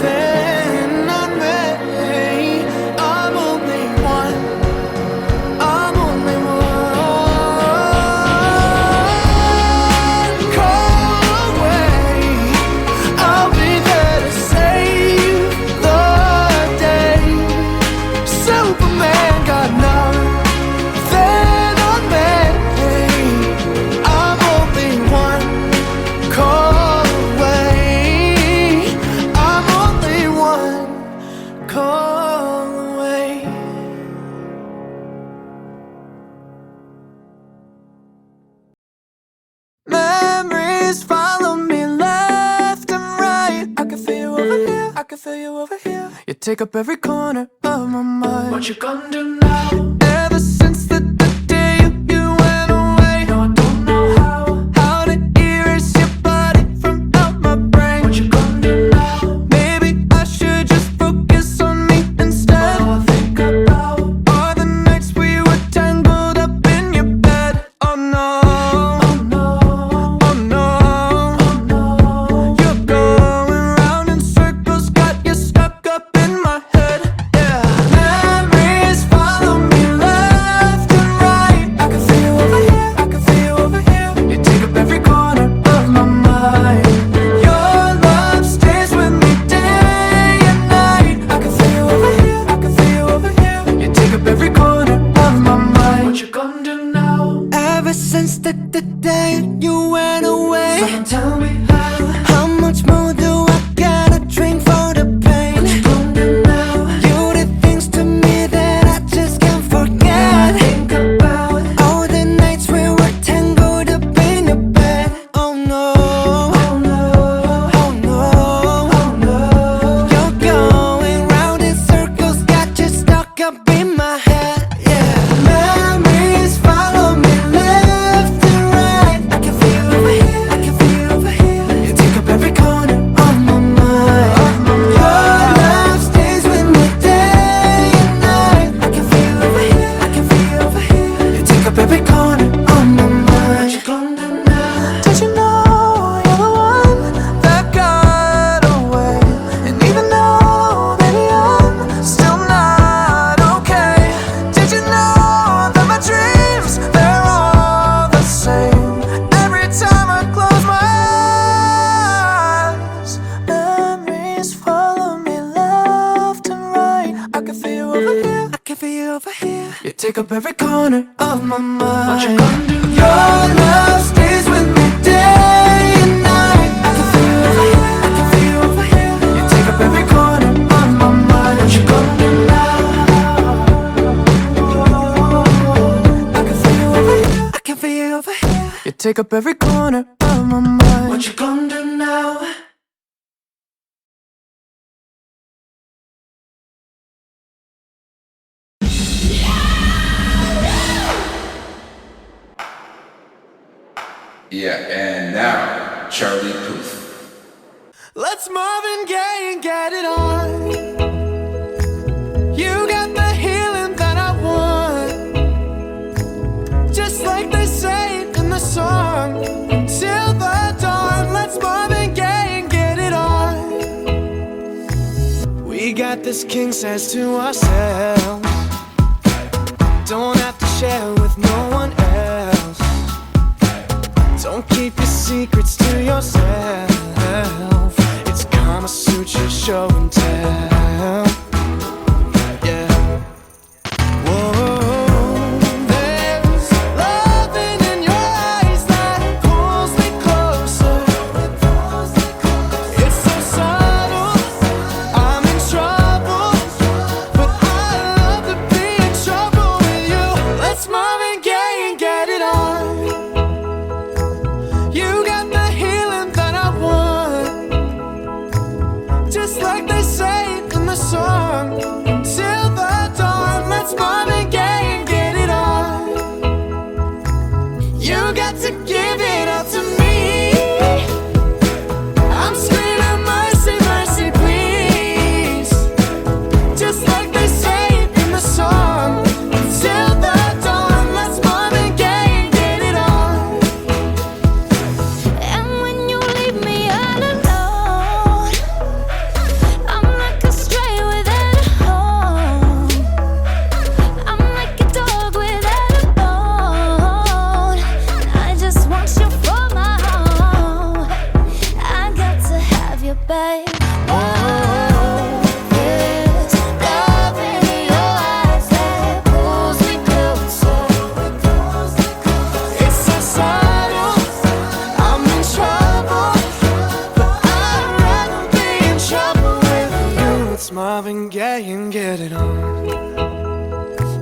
then on me. I'm only one. I'm only one call away. I'll be there to save the day. Superman got nothing on me. I'm only one call away. I'm only one call away. Memories follow me left and right. I can feel you over here, I can feel you over here. You take up every corner of my mind. What you gonna do now? Ever since the day you went away, no, I don't know how to erase your body from out my brain. What you gonna do now? Maybe I should just focus on me instead. All I think about are the nights we were tangled up in your bed. Oh no, oh no, oh no, oh no. You're going round in circles, got you stuck up in my head. Yeah, memories follow me left and right. I can feel you over here, I can feel you over here. You take up every corner of my mind. Your love stays with me day and night. I can feel you over here, I can feel you over here. You take up every corner of my mind. What you gonna do now? Ever since the day you went away, someone tell me how much more do I gotta drink for the pain? What you gonna do now? You did things to me that I just can't forget. Think about all the nights we were tangled up in your bed. Oh no, oh no, oh no, oh no. You're going round in circles, got you stuck up in my head. Yeah, memories follow me left and right. I can feel you over here, I can feel you over here. You take up every corner of my mind. Your love stays with me day and night. I can feel you over here, I can feel you over here. You take up every corner of my mind. What you gonna do now? Did you know you're the one that got away? And even though, baby, I'm still not okay. Did you know that my dreams, they're all the same? Every time I close my eyes, memories follow me left and right. I can feel you over here, I can feel you over here. You take up every corner of my mind. What you gonna do? Your love stays with me day and night. I can feel you over here, I can feel you over here. You take up every corner of my mind. What you gonna do now? I can feel you over here, I can feel you over here. You take up every corner of my mind. What you gonna do now? Yeah, and now, Charlie Puth. Let's Marvin Gaye and get it on. You got the healing that I want, just like they say in the song. Till the dawn, let's Marvin Gaye and get it on. We got this king size to ourselves. Don't have to share with no one else. Don't keep your secrets to yourself. It's Kama Sutra show and tell. Yeah. Whoa. There's loving in your eyes that pulls me closer. It's so subtle, I'm in trouble, but I love to be in trouble with you. Let's Marvin Gaye and get it on. You got the healing that I want, just like they say in the song. Till the dawn, let's Marvin Gaye and get it on. You got to give it up to me. I'm screaming mercy, mercy, please. Just like they say in the song. Till the dawn, let's Marvin Gaye and get it on. And when you leave me all alone, Marvin Gaye and get it on.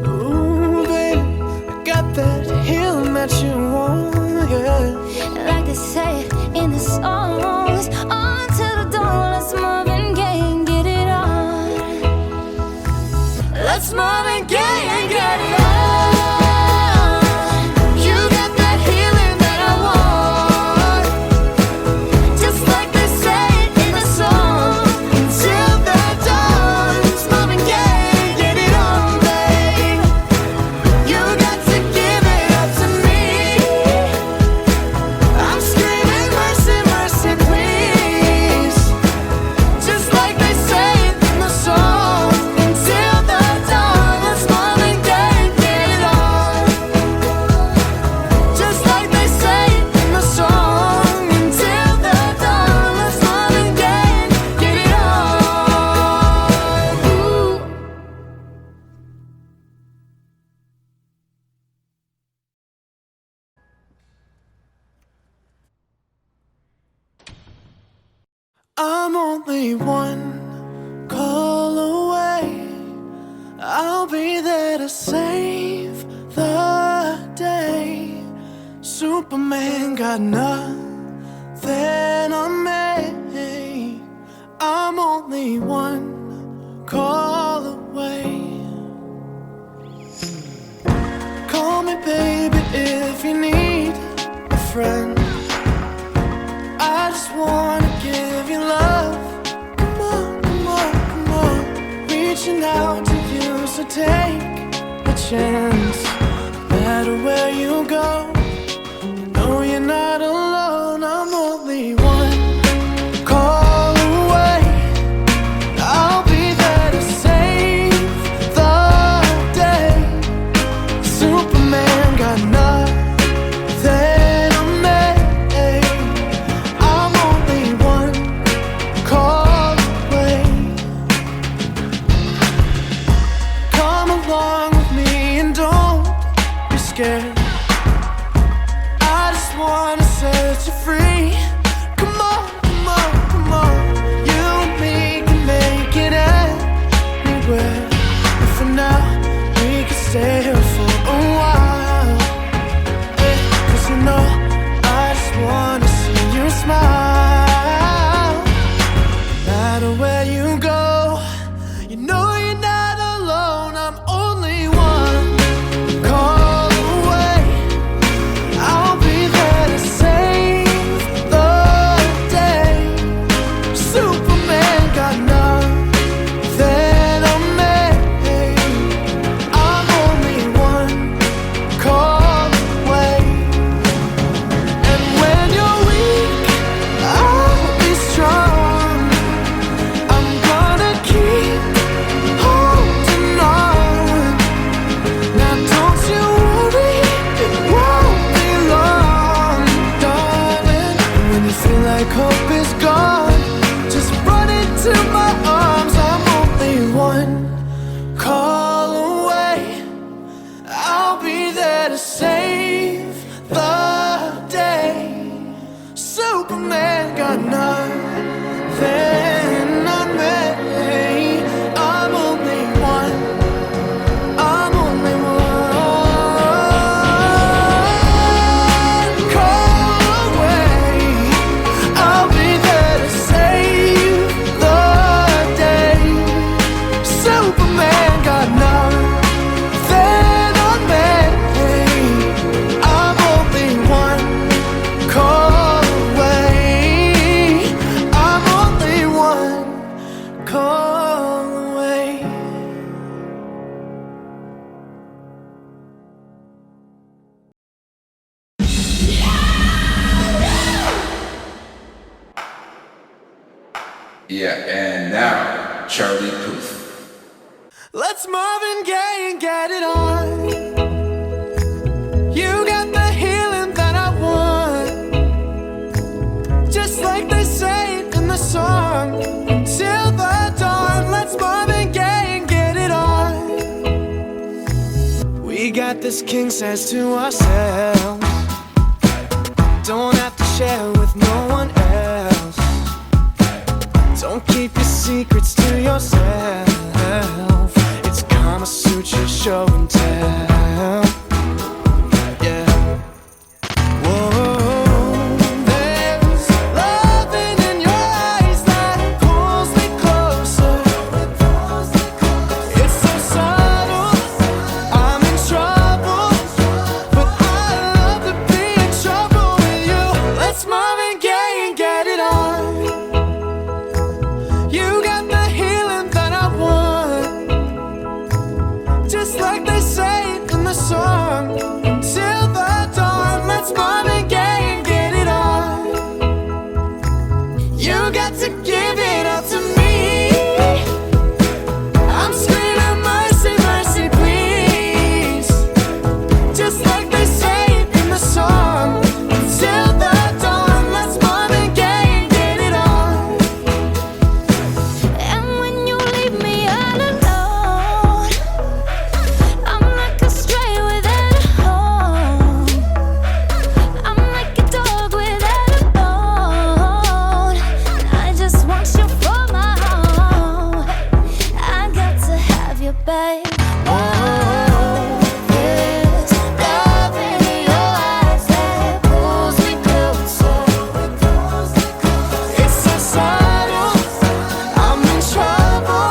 Ooh, baby, I got that healing that you want, yeah. Like they say in the songs, on to the dawn. Let's Marvin Gaye and get it on. Let's Marvin Gaye and get it on. You got that healing that I want, just like they say in the song. Until the dawn, let's Marvin Gaye, get it on, babe. You got to give it up to me. I'm screaming mercy, mercy, please. Just like they say in the song. Until the dawn, let's Marvin Gaye, get it on. Just like they say in the song. Until the dawn, let's Marvin Gaye, get it on. Ooh. I'm only one call away. I'll be there to save the day. Superman got nothing on me. I'm only one call away. Call me baby if you need a friend. I just wanna give you love. Come on, come on, come on. Reaching out to you, so take a chance. No matter where you go, you know you're not alone. I'm only one call away. I'll be there to save the day. Superman got nothing on me. I'm only one call away. Come along with me and don't be scared. I just wanna set you free. Come on, come on, come on. You and me can make it anywhere. And for now, we can stay here for a while. Yeah, 'cause you know, I just wanna see you smile. No matter where you go, you know you're not alone. I'm only one call away. I'll be there to save the day. Superman got nothing on me. I'm only one call away. And when you're weak, I'll be strong. I'm gonna keep holding on. Now don't you worry, it won't be long, darling. When you feel like hope is gone, just run into my arms. I'm only one call away. I'll be there to save the day. Superman got nothing on me. I'm only one. I'm only one call away. I'll be there to save the day. Superman got nothing on me. I'm only one call away. I'm only one call away. Yeah, and now, Charlie Puth. Let's Marvin Gaye and get it on. You got the healing that I want, just like they say in the song. Until the dawn, let's Marvin Gaye and get it on. We got this king size to ourselves. Don't have to share with no one else. Don't keep your secrets to yourself. yourself. It's Kama Sutra show and tell. Yeah. Whoa, there's loving in your eyes that pulls me closer. It's so subtle, I'm in trouble, but I love to be in trouble with you. Let's Marvin Gaye and get it on. You got the healing that I want, just like they say in the song. Until the dawn, let's Marvin Gaye and get it on. You got to give it up to me. I'm screaming mercy, mercy, please, just like they say in the song. Until the dawn, let's Marvin Gaye and get it on. And when you leave me all alone, I'm like a stray without a home. I'm like a dog without a bone. I just want you for my home. I got to have you, babe. There's love in your eyes that pulls me closer. It's so subtle, I'm in trouble,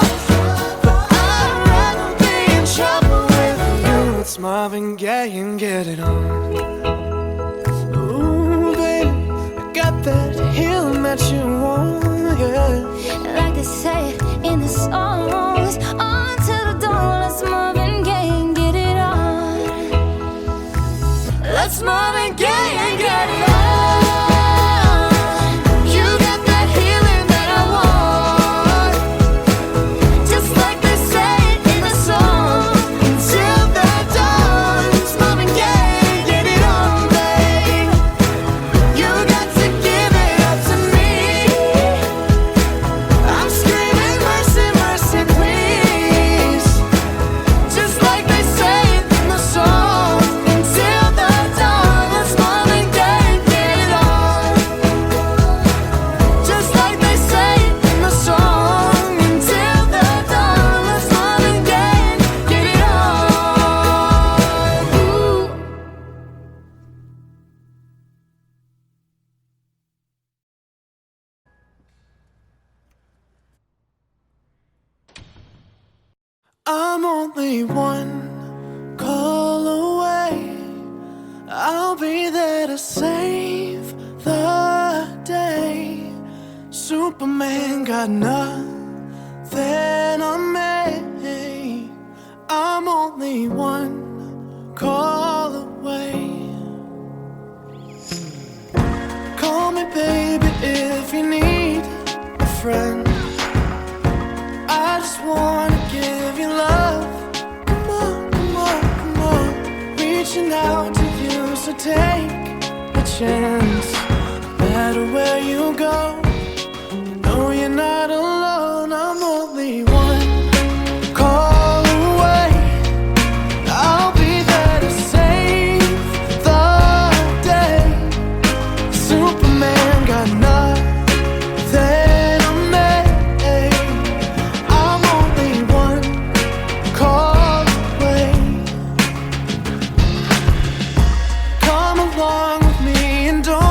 but I'd rather be in trouble with you. It's Marvin Gaye and get it on. Ooh, baby, I got that healing that you want, yeah. Like they say in the songs, until the dawn, let's Marvin Gaye and get it on. Let's Marvin Gaye and get it on. You got that healing that I want, just like they say in the song. Until the dawn, it's Marvin Gaye and get it on, babe. You got to give it up to me. I'm screaming mercy, mercy, please, just like they say in the song. Until the dawn, let's Marvin Gaye and get it on, just like they say in the song. Until the dawn, let's Marvin Gaye and get it on. Ooh. I'm only one call away. I'll be there to save the day. Superman got nothing on me. I'm only one call away. Call me baby if you need a friend. I just wanna give you love. Come on, come on, come on. Reaching out to you, so take a chance. No matter where you go, know you're not alone. I'm only one call away. I'll be there to save the day. Superman got nothing on me. I'm only one call away. Come along with me and don't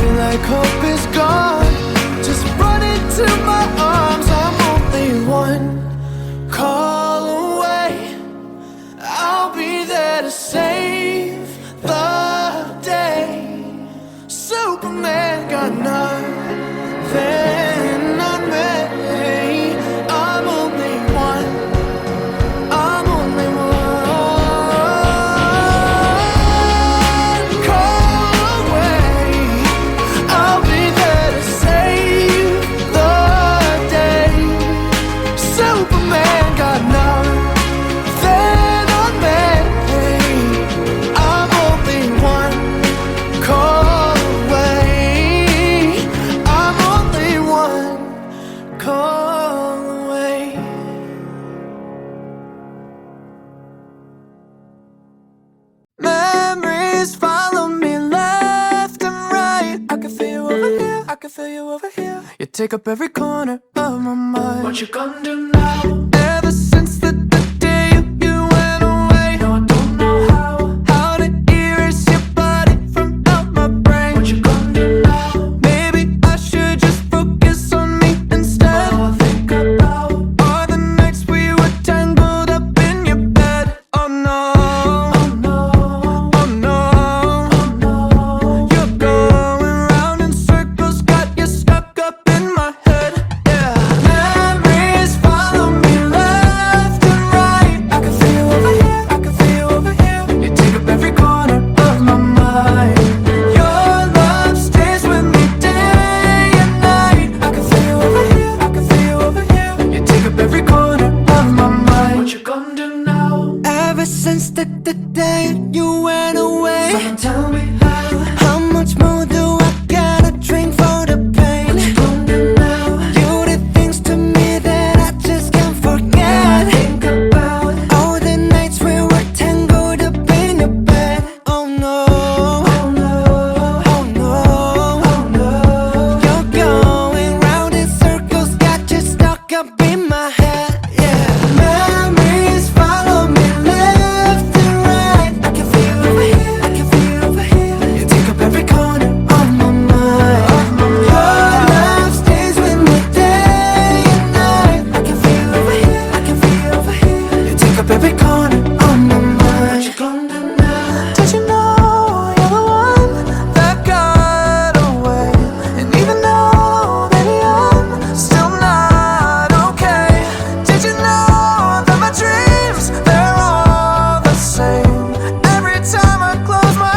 feel like hope is gone, just run into my arms. I'm only one call away. I'll be there to save the day. Superman got nothing on me. I'm only one. I'm only one call away. I'll be there to save the day. Superman got nothing on me. I'm only one call away. I'm only one call away. Memories follow me left and right. I can feel you over here, I can feel you over here. You take up every corner of my mind. What you gonna do now? Ever since the day you went away, no, I don't know how to erase your body from out my brain. What you gonna do now? Maybe I should just focus on me instead. All I think about are the nights we were tangled up in your bed. Oh no, oh no, oh no, oh no. You're going round in circles, got you stuck up in my head. Yeah, memories follow me left and right. I can feel you over here, I can feel you over here. You take up every corner of my mind. Your love stays with me day and night. I can feel you over here, I can feel you over here. You take up every corner of my mind. What you gonna do now? Ever since the day you went away, someone tell me how much more do I gotta drink for the pain? What you gonna do now? You did things to me that I just can't forget. Think about all the nights we were tangled up in your bed. Oh no, oh no, oh no, oh no. You're going round in circles, got you stuck up in my head. Yeah, memories follow me left and right. I can feel you over here, I can feel you over here. You take up every corner of my mind. Your love stays with me day and night. I can feel you over here, I can feel you over here. You take up every corner of my mind. What you gonna do now? Did you know you're the one that got away? And even though, baby, I'm still not okay. Did you know that my dreams, they're all the same? Every time I close my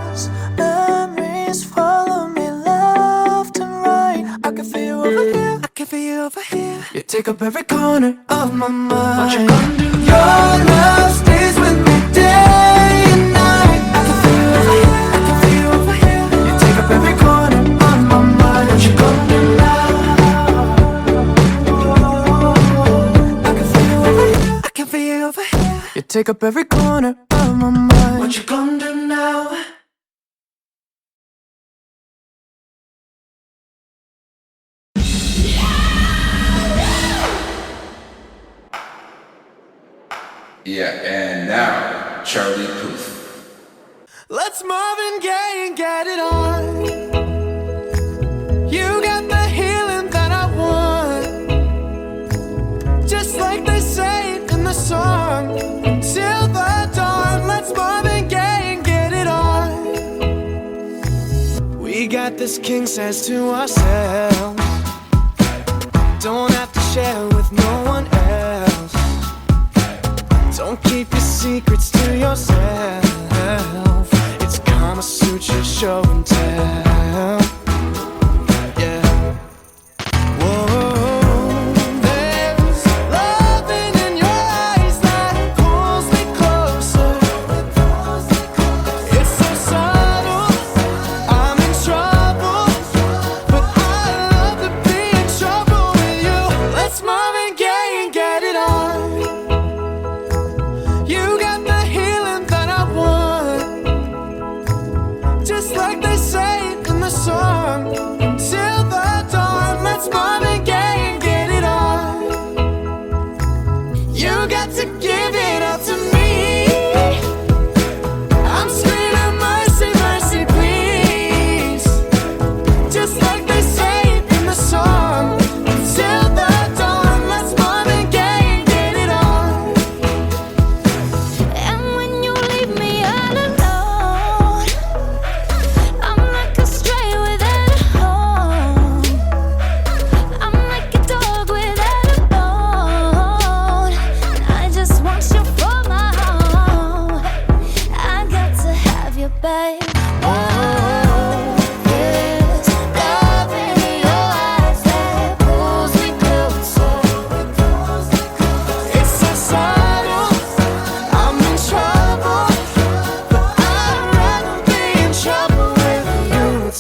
eyes, memories follow me left and right. I can feel you over here, I can feel you over here. You take up every corner of my mind. What you gonna do? Your love stays with me day and night. I can feel you over here, I can feel you over here. You take up every corner of my mind. What you gonna do now? I can feel you over here, I can feel you over here. You take up every corner of my mind. What you gonna do now? Yeah, and now, Charlie Puth. Let's Marvin Gaye and get it on. You got the healing that I want, just like they say in the song. Till the dawn, let's Marvin Gaye and get it on. We got this king size to ourselves, don't have to share with no one else. Don't keep your secrets to yourself. It's Kama Sutra show and tell. Yeah. Whoa, there's loving in your eyes that pulls me closer. It's so subtle, I'm in trouble, but I love to be in trouble with you. Let's Marvin Gaye and get it on. You got the healing that I want, just like they say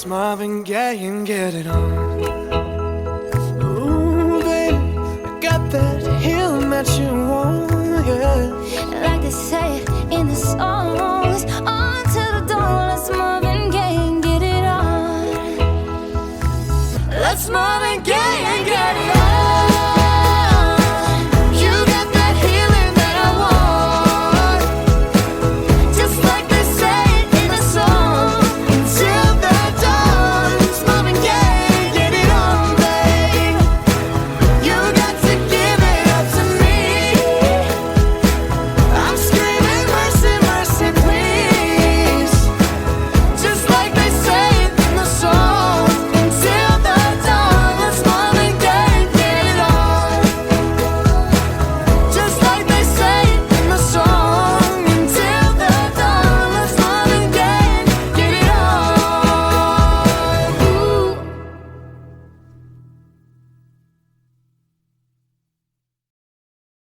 It's Marvin Gaye and get it on. Ooh, baby, I got that healing that you want, yeah. Like they say in the songs, on to the dawn, let's move it